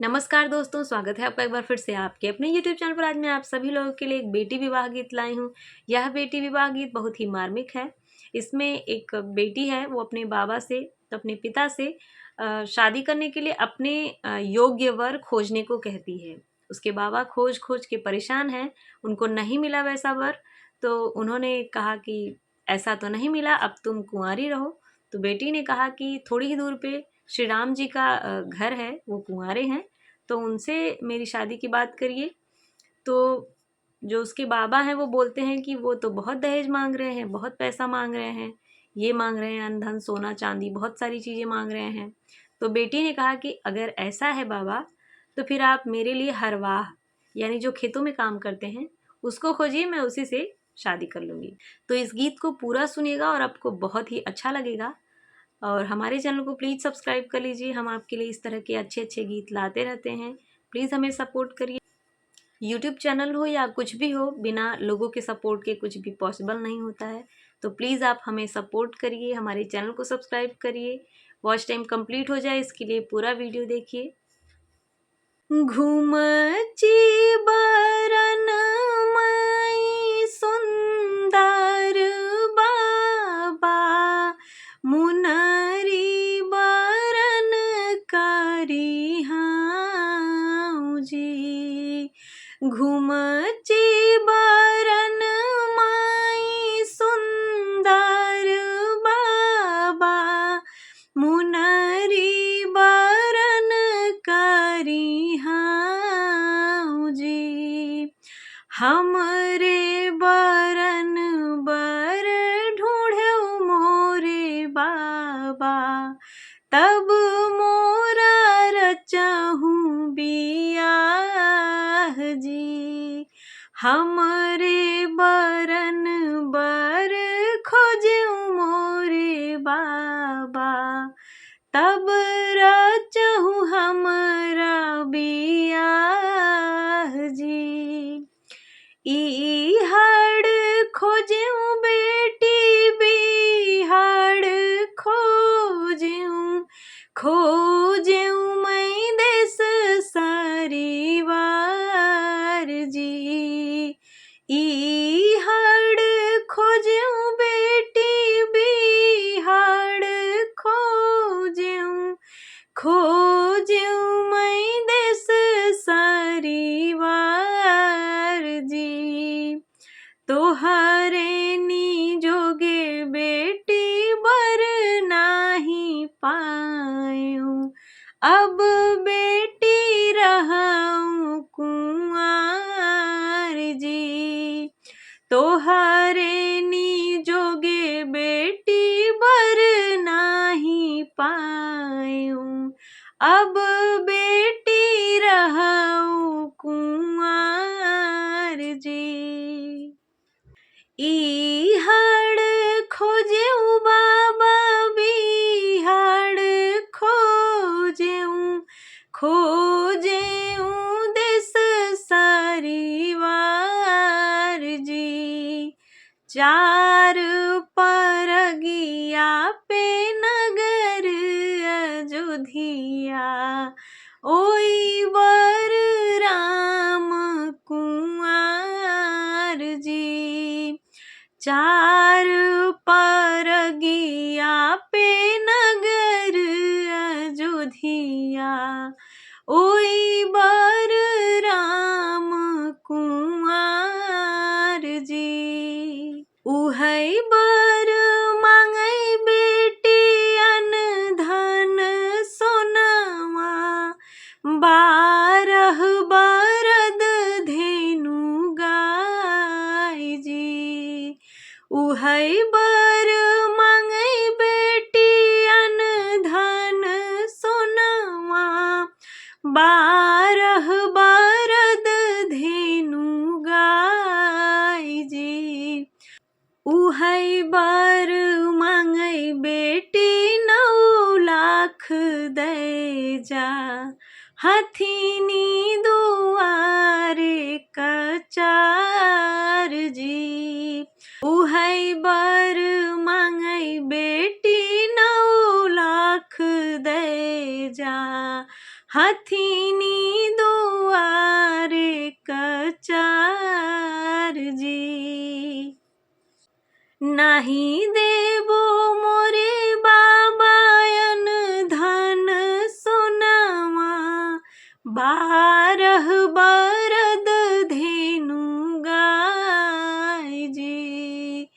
नमस्कार दोस्तों, स्वागत है आपका एक बार फिर से आपके अपने YouTube चैनल पर। आज मैं आप सभी लोगों के लिए एक बेटी विवाह गीत लाई हूँ। यह बेटी विवाह गीत बहुत ही मार्मिक है। इसमें एक बेटी है, वो अपने बाबा से, तो अपने पिता से शादी करने के लिए अपने योग्य वर खोजने को कहती है। उसके बाबा खोज खोज के परेशान हैं, उनको नहीं मिला वैसा वर। तो उन्होंने कहा कि ऐसा तो नहीं मिला, अब तुम कुंवारी रहो। तो बेटी ने कहा कि थोड़ी ही दूर पे श्री राम जी का घर है, वो कुंवारे हैं, तो उनसे मेरी शादी की बात करिए। तो जो उसके बाबा हैं वो बोलते हैं कि वो तो बहुत दहेज मांग रहे हैं, बहुत पैसा मांग रहे हैं, ये मांग रहे हैं अन धन सोना चांदी, बहुत सारी चीज़ें मांग रहे हैं। तो बेटी ने कहा कि अगर ऐसा है बाबा, तो फिर आप मेरे लिए हरवाह यानी जो खेतों में काम करते हैं उसको खोजिए, मैं उसी से शादी कर लूँगी। तो इस गीत को पूरा सुनिएगा और आपको बहुत ही अच्छा लगेगा। और हमारे चैनल को प्लीज़ सब्सक्राइब कर लीजिए, हम आपके लिए इस तरह के अच्छे अच्छे गीत लाते रहते हैं। प्लीज़ हमें सपोर्ट करिए। यूट्यूब चैनल हो या कुछ भी हो, बिना लोगों के सपोर्ट के कुछ भी पॉसिबल नहीं होता है। तो प्लीज़ आप हमें सपोर्ट करिए, हमारे चैनल को सब्सक्राइब करिए। वॉच टाइम कंप्लीट हो जाए इसके लिए पूरा वीडियो देखिए। घुमची बरन माई सुंदर बाबा, मुनरी बरन करी हाँ जी। घुमची बरन माई सुंदर बाबा, मुनरी बरन करी हाँ जी। हमरे बरन बर ढूढ़ो मोरे बाबा, तब मोरा रचहूँ बियाह जी। हमरे बरन बर खोजूँ मोरे बाबा, तब रचहूँ हमरा बियाह जी। ईहड़ खोजूँ बेटी बिहड़ खोजूँ, खोजूँ मैं देश सरिवार जी। ईहड़ खोजूँ बेटी बिहड़ खोजूँ, खोजूँ मैं देश सरिवार जी। तोहरे निजोगे बेटी बर नाही पायूँ, अब बेटी रहूँ कुंवार जी। तोहरे निजोगे बेटी बर नाही पायूँ, अब बेटी रहूँ कुंवार जी। ईहड़ खोजूँ बाबा बिहड़ खोजूँ, खोजूँ देश सरिवार जी। चार परगिया पे नगर अयोध्या, ओई वर राम कुंवर जी। चार परगिया पे नगर अयोध्या, ओई वर राम कुंवर जी। उहई बर मांगई बेटी अन धन सोनवा, 12 बरद धेनु गाय जी। उहई बर मांगई बेटी अन धन सोनवा, 12 बरद धेनु गाय जी। उहई बर मांगई बेटी 9 लाख दे जा, हथिनी दुआरे कचार जी। उहई बर मांगई बेटी 9 लाख दे जा, हथीनी दुआरे कचार जी। नाही देबो मोरे बाबायन धन सोनावा, 12 बरद धेनु गाय जी।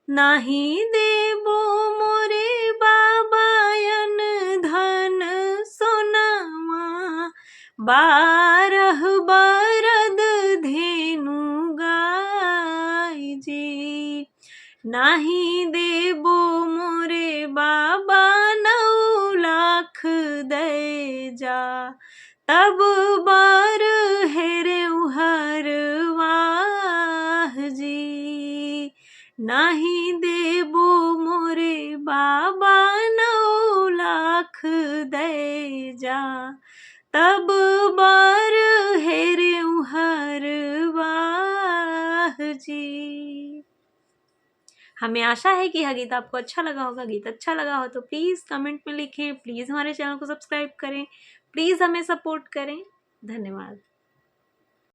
नाही देबो मोरे बाबायन धन सोनावा, 12 बरद धेनु गाय जी। नाही देबो मोरे बाबा 9 लाख दे जा, तब बार हेरे हरवाह जी। नाही देबो मोरे बाबा 9 लाख दे जा, तब बार हेरे हरवाह जी। हमें आशा है कि यह गीत आपको अच्छा लगा होगा। गीत अच्छा लगा हो तो प्लीज़ कमेंट में लिखें, प्लीज़ हमारे चैनल को सब्सक्राइब करें, प्लीज़ हमें सपोर्ट करें। धन्यवाद।